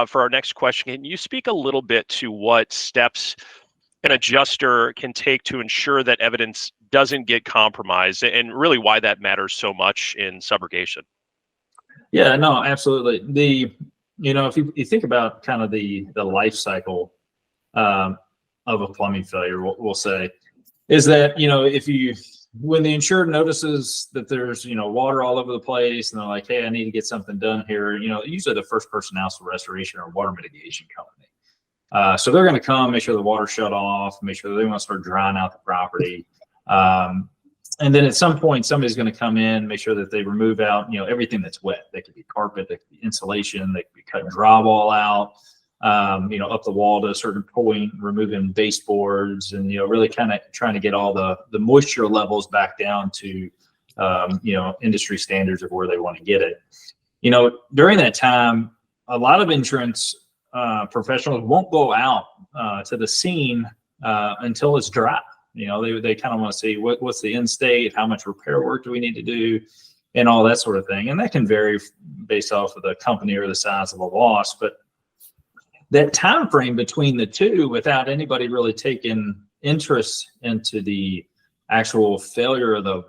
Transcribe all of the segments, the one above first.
for our next question, can you speak a little bit to what steps an adjuster can take to ensure that evidence doesn't get compromised, and really why that matters so much in subrogation? Yeah, no, absolutely. If you think about kind of the life cycle of a plumbing failure, we'll say, is that, when the insured notices that there's, water all over the place and they're like, hey, I need to get something done here, usually the first person out is the restoration or water mitigation company. So they're going to come, make sure the water's shut off, make sure they want to start drying out the property. And then at some point, somebody's going to come in, make sure that they remove out, everything that's wet. That could be carpet, that could be insulation, they could be cutting drywall out, up the wall to a certain point, removing baseboards, and really kind of trying to get all the moisture levels back down to industry standards of where they want to get it. During that time, a lot of insurance professionals won't go out to the scene until it's dry. They kind of want to see what's the end state, how much repair work do we need to do, and all that sort of thing. And that can vary based off of the company or the size of a loss. But that time frame between the two, without anybody really taking interest into the actual failure of the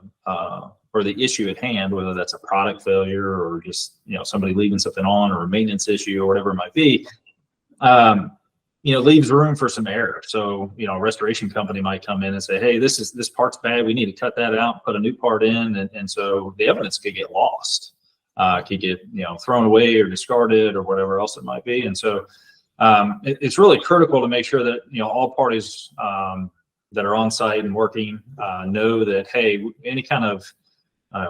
or the issue at hand, whether that's a product failure or just somebody leaving something on, or a maintenance issue or whatever it might be, leaves room for some error. So, a restoration company might come in and say, hey, this part's bad. We need to cut that out, put a new part in. And so the evidence could get lost, could get, thrown away or discarded or whatever else it might be. And so it's really critical to make sure that, all parties that are on site and working know that, hey, any kind of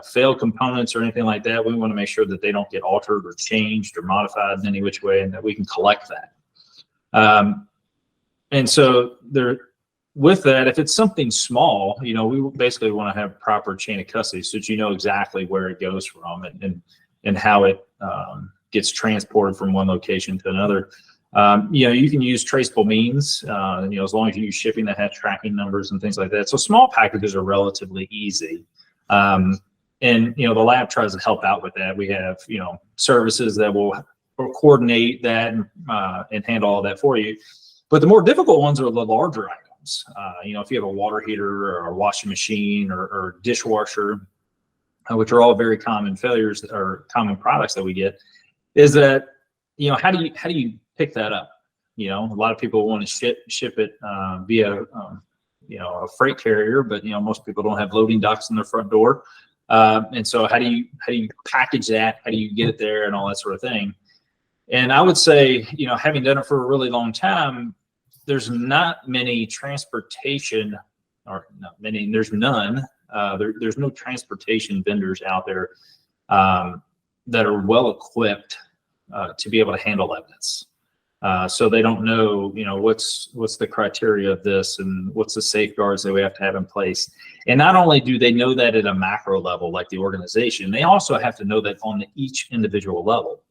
failed components or anything like that, we want to make sure that they don't get altered or changed or modified in any which way, and that we can collect that. And so with that, if it's something small, we basically want to have proper chain of custody so that exactly where it goes from and how it gets transported from one location to another. You can use traceable means, as long as you use shipping that has tracking numbers and things like that. So small packages are relatively easy. And the lab tries to help out with that. We have, services that will coordinate that and handle all that for you. But the more difficult ones are the larger items. If you have a water heater or a washing machine or dishwasher, which are all very common failures or common products that we get, is that, how do you pick that up? A lot of people want to ship it via, a freight carrier, but, most people don't have loading docks in their front door. And so how do you package that? How do you get it there and all that sort of thing? And I would say, having done it for a really long time, there's not many transportation, or not many, there's none. There's no transportation vendors out there that are well equipped to be able to handle evidence. So they don't know, what's the criteria of this and what's the safeguards that we have to have in place. And not only do they know that at a macro level, like the organization, they also have to know that on each individual level.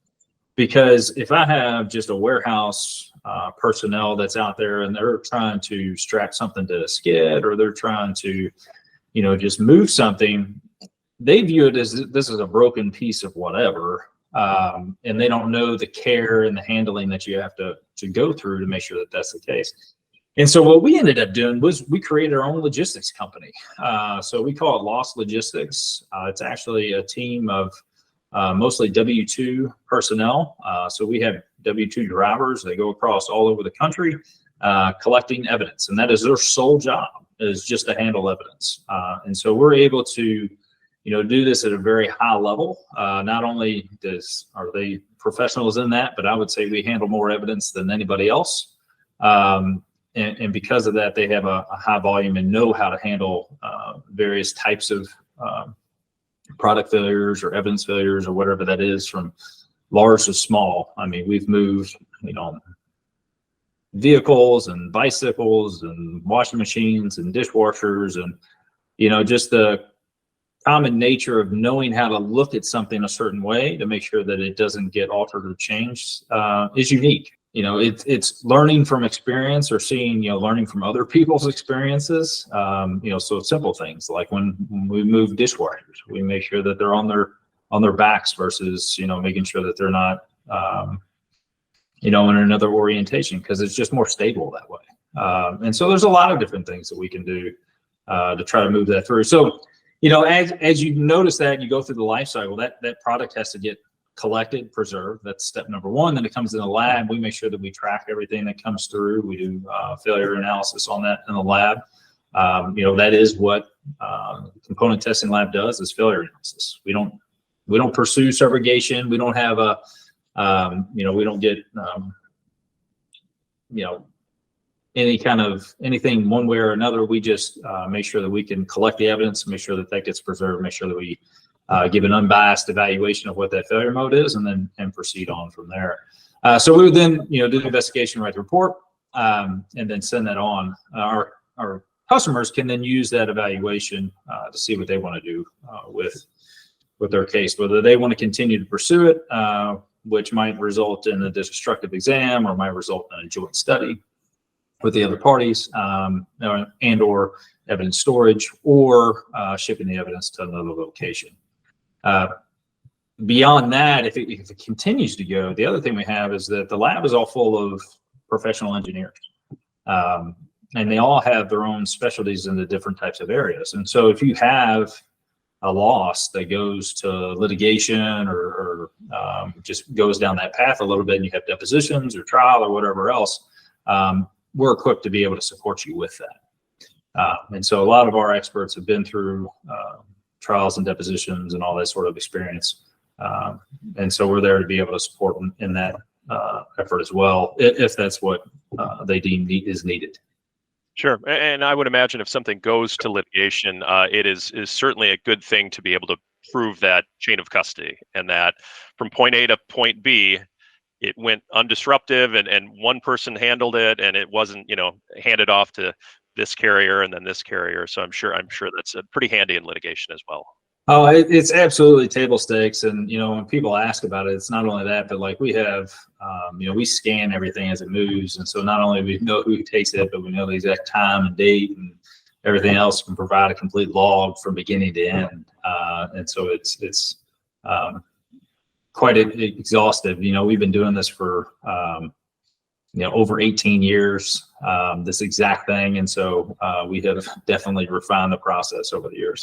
Because if I have just a warehouse personnel that's out there and they're trying to strap something to a skid, or they're trying to, just move something, they view it as this is a broken piece of whatever. And they don't know the care and the handling that you have to go through to make sure that that's the case. And so what we ended up doing was we created our own logistics company. So we call it Loss Logistics. It's actually a team of mostly W-2 personnel. So we have W-2 drivers. They go across all over the country collecting evidence. And that is their sole job, is just to handle evidence. And so we're able to do this at a very high level. Not only are they professionals in that, but I would say we handle more evidence than anybody else. And because of that, they have a high volume and know how to handle various types of product failures or evidence failures or whatever that is, from large to small. I mean, we've moved, vehicles and bicycles and washing machines and dishwashers, and, just the common nature of knowing how to look at something a certain way to make sure that it doesn't get altered or changed is unique. It's learning from experience, or seeing, learning from other people's experiences. So simple things like when we move dishwashers, we make sure that they're on their backs versus, making sure that they're not in another orientation, because it's just more stable that way. And so there's a lot of different things that we can do to try to move that through. So, as you notice that you go through the life cycle, that product has to get collected, preserved. That's step number one. Then it comes in the lab. We make sure that we track everything that comes through. We do failure analysis on that in the lab. That is what component testing lab does, is failure analysis. We don't pursue subrogation. We don't have we don't get anything one way or another. We just make sure that we can collect the evidence, make sure that gets preserved, make sure that we give an unbiased evaluation of what that failure mode is, and proceed on from there. So we would then do the investigation, write the report, and then send that on. Our customers can then use that evaluation to see what they want to do with their case, whether they want to continue to pursue it, which might result in a destructive exam, or might result in a joint study with the other parties, and or evidence storage, or shipping the evidence to another location. Beyond that, if it continues to go, the other thing we have is that the lab is all full of professional engineers, and they all have their own specialties in the different types of areas. And so if you have a loss that goes to litigation, or just goes down that path a little bit, and you have depositions or trial or whatever else, we're equipped to be able to support you with that. And so a lot of our experts have been through trials and depositions and all that sort of experience. And so we're there to be able to support them in that effort as well, if that's what they deem is needed. Sure. And I would imagine if something goes to litigation, it is certainly a good thing to be able to prove that chain of custody, and that from point A to point B, it went undisruptive, and one person handled it, and it wasn't, handed off to this carrier and then this carrier. So I'm sure that's pretty handy in litigation as well. Oh, it's absolutely table stakes. And, when people ask about it, it's not only that, but like we have, we scan everything as it moves. And so not only we know who takes it, but we know the exact time and date and everything else, can provide a complete log from beginning to end. And so it's quite exhaustive. We've been doing this for, over 18 years, this exact thing. And so we have definitely refined the process over the years.